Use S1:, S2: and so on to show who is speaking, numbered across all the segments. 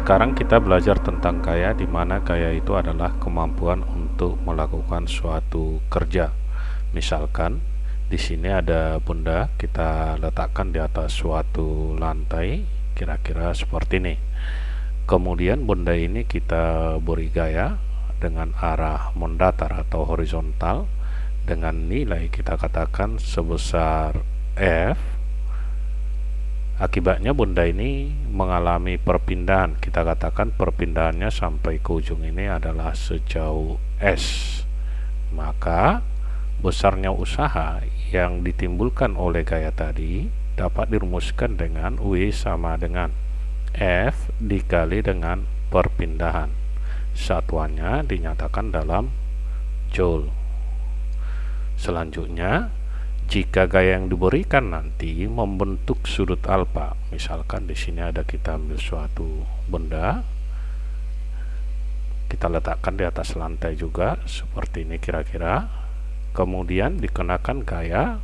S1: Sekarang kita belajar tentang gaya, di mana gaya itu adalah kemampuan untuk melakukan suatu kerja. Misalkan di sini ada benda, kita letakkan di atas suatu lantai, kira-kira seperti ini. Kemudian benda ini kita beri gaya dengan arah mendatar atau horizontal dengan nilai kita katakan sebesar F. Akibatnya benda ini mengalami perpindahan. Kita katakan perpindahannya sampai ke ujung ini adalah sejauh S. Maka besarnya usaha yang ditimbulkan oleh gaya tadi dapat dirumuskan dengan W sama dengan F dikali dengan perpindahan. Satuannya dinyatakan dalam joule. Selanjutnya, jika gaya yang diberikan nanti membentuk sudut alfa, misalkan di sini ada, kita ambil suatu benda, kita letakkan di atas lantai juga seperti ini kira-kira, kemudian dikenakan gaya,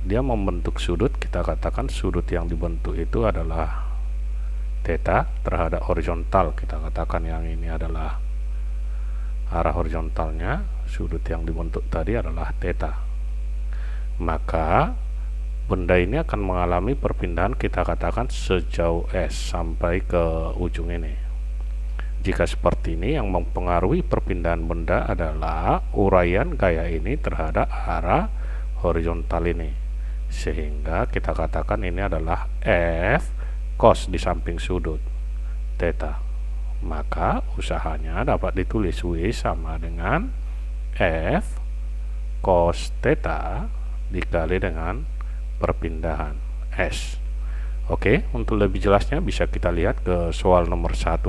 S1: dia membentuk sudut. Kita katakan sudut yang dibentuk itu adalah theta terhadap horizontal. Kita katakan yang ini adalah arah horizontalnya, sudut yang dibentuk tadi adalah theta. Maka benda ini akan mengalami perpindahan, kita katakan sejauh S sampai ke ujung ini. Jika seperti ini, yang mempengaruhi perpindahan benda adalah uraian gaya ini terhadap arah horizontal ini, sehingga kita katakan ini adalah F cos di samping sudut theta. Maka usahanya dapat ditulis W sama dengan F cos theta dikali dengan perpindahan S. Oke, untuk lebih jelasnya bisa kita lihat ke soal nomor 1.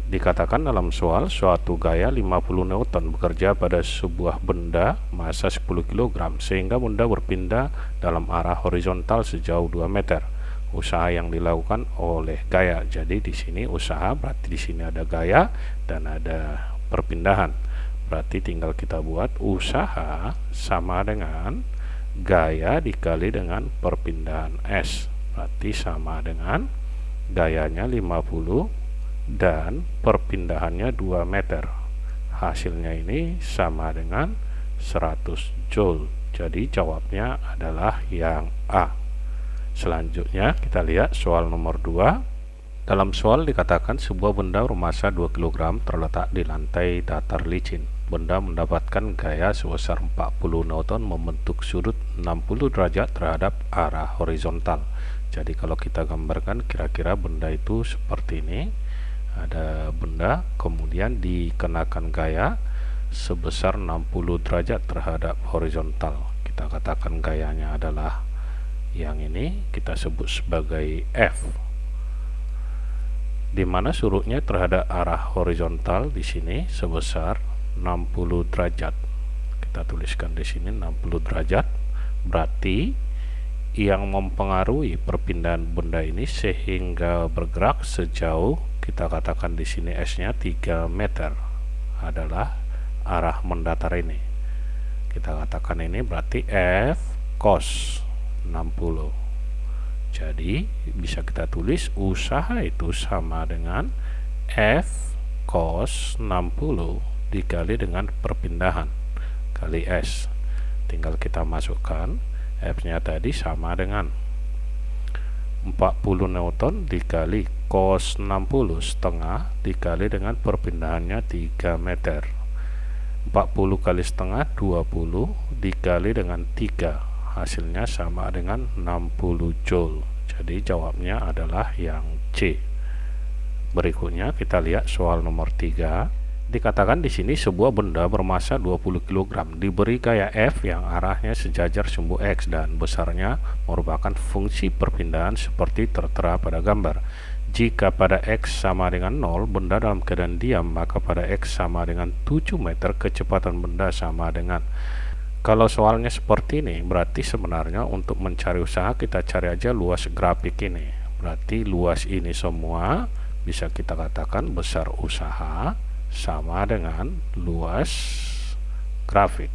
S1: Dikatakan dalam soal, suatu gaya 50 Newton bekerja pada sebuah benda massa 10 kg sehingga benda berpindah dalam arah horizontal sejauh 2 meter. Usaha yang dilakukan oleh gaya. Jadi di sini usaha berarti di sini ada gaya dan ada perpindahan. Berarti tinggal kita buat usaha sama dengan gaya dikali dengan perpindahan S. Berarti sama dengan gayanya 50 dan perpindahannya 2 meter. Hasilnya ini sama dengan 100 joule. Jadi jawabnya adalah yang A. Selanjutnya kita lihat soal nomor 2. Dalam soal dikatakan sebuah benda bermassa 2 kg terletak di lantai datar licin. Benda mendapatkan gaya sebesar 40 Newton membentuk sudut 60 derajat terhadap arah horizontal. Jadi kalau kita gambarkan kira-kira benda itu seperti ini. Ada benda, kemudian dikenakan gaya sebesar 60 derajat terhadap horizontal. Kita katakan gayanya adalah yang ini, kita sebut sebagai F, di mana sudutnya terhadap arah horizontal di sini sebesar 60 derajat. Kita tuliskan di sini 60 derajat. Berarti yang mempengaruhi perpindahan benda ini sehingga bergerak sejauh, kita katakan di sini S-nya 3 meter adalah arah mendatar ini. Kita katakan ini berarti F cos 60. Jadi bisa kita tulis usaha itu sama dengan F cos 60 dikali dengan perpindahan kali S. Tinggal kita masukkan F-nya tadi sama dengan 40 Newton dikali cos 60 setengah dikali dengan perpindahannya 3 meter. 40 kali setengah 20 dikali dengan 3. Hasilnya sama dengan 60 joule. Jadi jawabnya adalah yang C. Berikutnya kita lihat soal nomor 3. Dikatakan di sini sebuah benda bermassa 20 kg diberi gaya F yang arahnya sejajar sumbu X dan besarnya merupakan fungsi perpindahan seperti tertera pada gambar. Jika pada X sama dengan 0 benda dalam keadaan diam, maka pada X sama dengan 7 meter kecepatan benda sama dengan. Kalau soalnya seperti ini, berarti sebenarnya untuk mencari usaha kita cari aja luas grafik ini. Berarti luas ini semua bisa kita katakan besar usaha sama dengan luas grafik.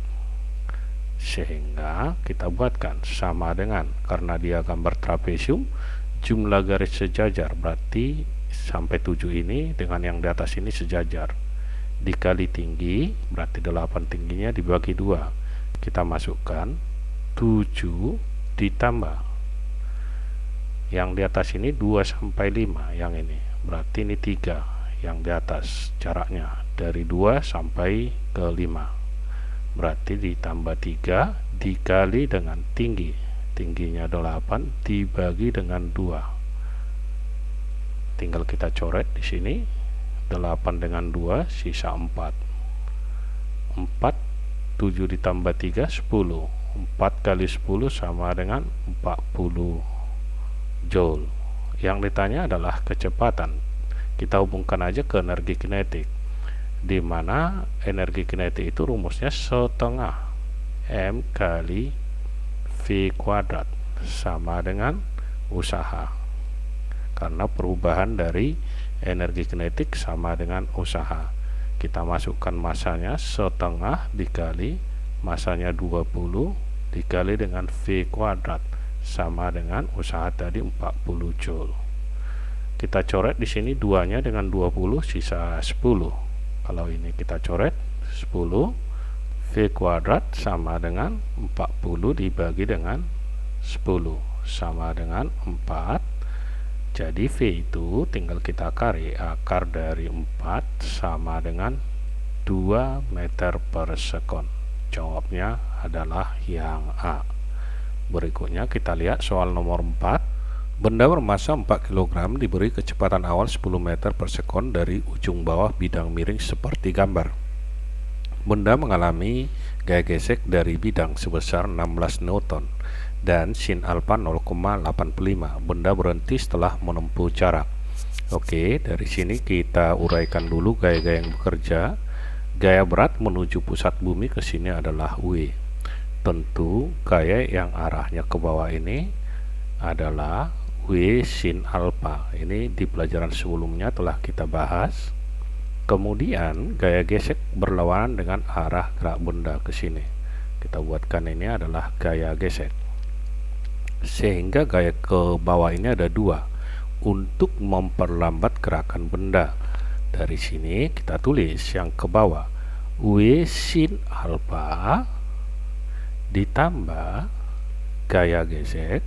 S1: Sehingga kita buatkan sama dengan, karena dia gambar trapesium, jumlah garis sejajar berarti sampai 7 ini dengan yang di atas ini sejajar, dikali tinggi berarti 8 tingginya dibagi 2, kita masukkan 7 ditambah yang di atas ini 2 sampai 5, yang ini berarti ini 3 yang di atas, jaraknya dari 2 sampai ke 5, berarti ditambah 3 dikali dengan tingginya 8 dibagi dengan 2, tinggal kita coret di sini. 8 dengan 2 sisa 4, 7 ditambah 3 10, 4 kali 10 sama dengan 40 joule. Yang ditanya adalah kecepatan, kita hubungkan aja ke energi kinetik, di mana energi kinetik itu rumusnya setengah M kali V kuadrat sama dengan usaha, karena perubahan dari energi kinetik sama dengan usaha. Kita masukkan masanya setengah dikali masanya 20 dikali dengan V kuadrat sama dengan usaha tadi 40 joule. Kita coret di sini 2-nya dengan 20 sisa 10. Kalau ini kita coret 10, V kuadrat sama dengan 40 dibagi dengan 10 sama dengan 4. Jadi V itu tinggal kita kali akar dari 4 sama dengan 2 meter per sekon. Jawabnya adalah yang A. Berikutnya kita lihat soal nomor 4. Benda bermassa 4 kg diberi kecepatan awal 10 meter per sekon dari ujung bawah bidang miring seperti gambar. Benda mengalami gaya gesek dari bidang sebesar 16 Newton dan sin alfa 0,85. Benda berhenti setelah menempuh jarak. Oke, dari sini kita uraikan dulu gaya-gaya yang bekerja. Gaya berat menuju pusat bumi ke sini adalah W. Tentu gaya yang arahnya ke bawah ini adalah W sin alfa. Ini di pelajaran sebelumnya telah kita bahas. Kemudian gaya gesek berlawanan dengan arah gerak benda ke sini. Kita buatkan ini adalah gaya gesek. Sehingga gaya ke bawah ini ada 2 untuk memperlambat gerakan benda. Dari sini kita tulis yang ke bawah W sin alfa ditambah gaya gesek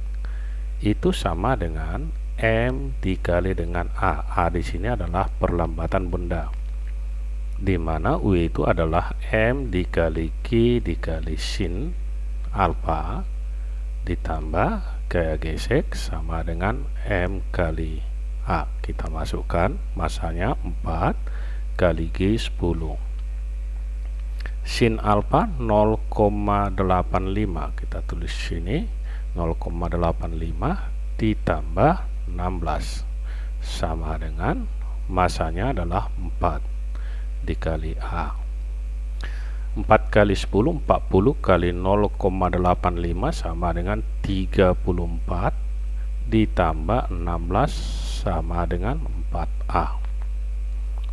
S1: itu sama dengan M dikali dengan A. A di sini adalah perlambatan benda, di mana W itu adalah M dikali Q dikali sin alfa ditambah gaya gesek sama dengan M kali A. Kita masukkan masanya 4 kali G 10. Sin alfa 0,85, kita tulis sini 0,85 ditambah 16 sama dengan masanya adalah 4 dikali A. 4 kali 10 40 kali 0,85 sama dengan 34 ditambah 16 sama dengan 4A.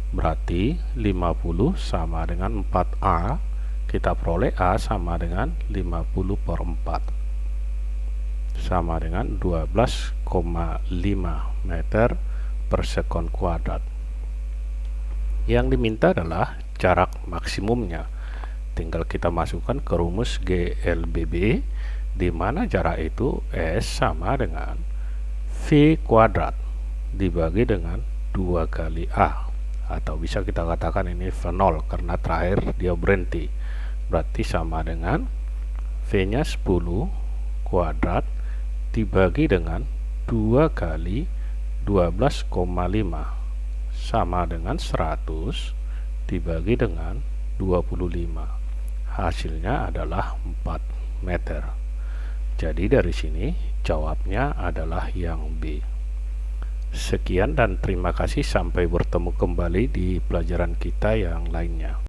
S1: Berarti 50 sama dengan 4A. Kita peroleh A sama dengan 50 per 4 sama dengan 12,5 meter per sekon kuadrat. Yang diminta adalah jarak maksimumnya. Tinggal kita masukkan ke rumus GLBB, di mana jarak itu S sama dengan V kuadrat dibagi dengan 2 kali A, atau bisa kita katakan ini V0 karena terakhir dia berhenti, berarti sama dengan V nya 10 kuadrat dibagi dengan 2 kali 12,5 sama dengan 100 dibagi dengan 25. Hasilnya adalah 4 meter. Jadi dari sini jawabnya adalah yang B. Sekian dan terima kasih, sampai bertemu kembali di pelajaran kita yang lainnya.